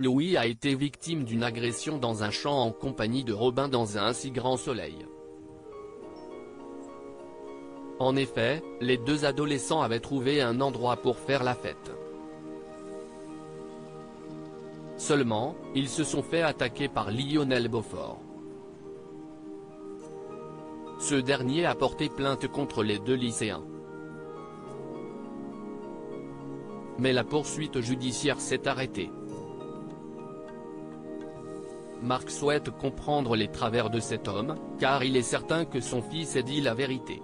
Louis a été victime d'une agression dans un champ en compagnie de Robin dans un si grand soleil. En effet, les deux adolescents avaient trouvé un endroit pour faire la fête. Seulement, ils se sont fait attaquer par Lionel Beaufort. Ce dernier a porté plainte contre les deux lycéens. Mais la poursuite judiciaire s'est arrêtée. Marc souhaite comprendre les travers de cet homme, car il est certain que son fils ait dit la vérité.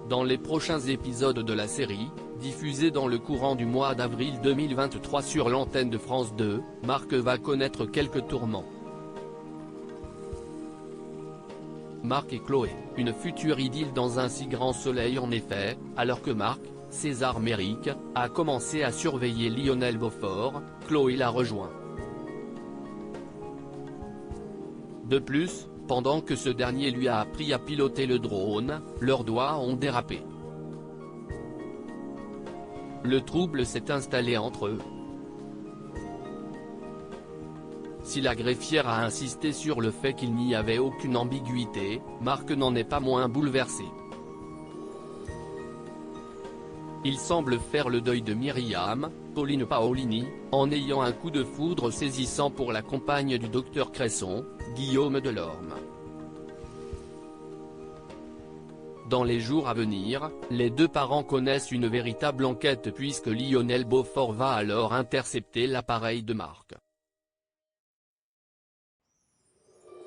Dans les prochains épisodes de la série, diffusés dans le courant du mois d'avril 2023 sur l'antenne de France 2, Marc va connaître quelques tourments. Marc et Chloé, une future idylle dans un si grand soleil en effet, alors que Marc, César Méric, a commencé à surveiller Lionel Beaufort, Chloé l'a rejoint. De plus, pendant que ce dernier lui a appris à piloter le drone, leurs doigts ont dérapé. Le trouble s'est installé entre eux. Si la greffière a insisté sur le fait qu'il n'y avait aucune ambiguïté, Marc n'en est pas moins bouleversé. Il semble faire le deuil de Myriam, Pauline Paolini, en ayant un coup de foudre saisissant pour la compagne du docteur Cresson, Guillaume Delorme. Dans les jours à venir, les deux parents connaissent une véritable enquête puisque Lionel Beaufort va alors intercepter l'appareil de Marc.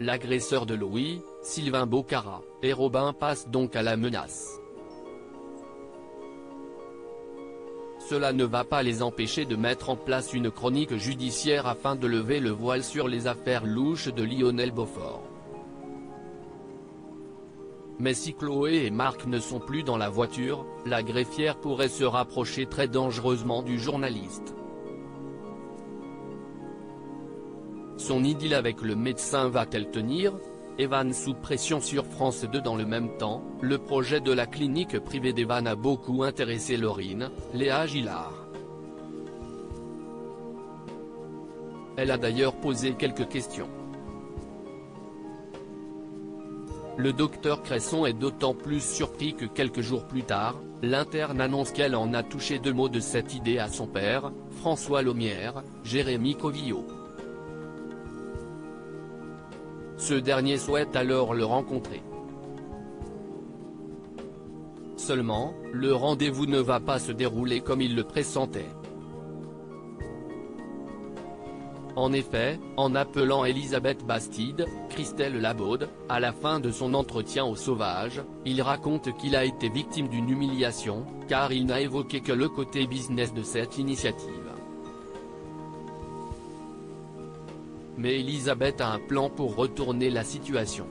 L'agresseur de Louis, Sylvain Bocara, et Robin passe donc à la menace. Cela ne va pas les empêcher de mettre en place une chronique judiciaire afin de lever le voile sur les affaires louches de Lionel Beaufort. Mais si Chloé et Marc ne sont plus dans la voiture, la greffière pourrait se rapprocher très dangereusement du journaliste. Son idylle avec le médecin va-t-elle tenir? Evan sous pression sur France 2. Dans le même temps, le projet de la clinique privée d'Evan a beaucoup intéressé Laurine, Léa Gillard. Elle a d'ailleurs posé quelques questions. Le docteur Cresson est d'autant plus surpris que quelques jours plus tard, l'interne annonce qu'elle en a touché deux mots de cette idée à son père, François Laumière, Jérémy Covillo. Ce dernier souhaite alors le rencontrer. Seulement, le rendez-vous ne va pas se dérouler comme il le pressentait. En effet, en appelant Elisabeth Bastide, Christelle Labaude, à la fin de son entretien au Sauvage, il raconte qu'il a été victime d'une humiliation, car il n'a évoqué que le côté business de cette initiative. Mais Elisabeth a un plan pour retourner la situation.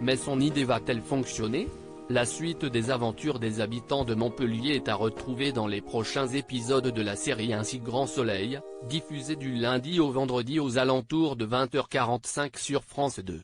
Mais son idée va-t-elle fonctionner? La suite des aventures des habitants de Montpellier est à retrouver dans les prochains épisodes de la série Un si grand soleil, diffusée du lundi au vendredi aux alentours de 20h45 sur France 2.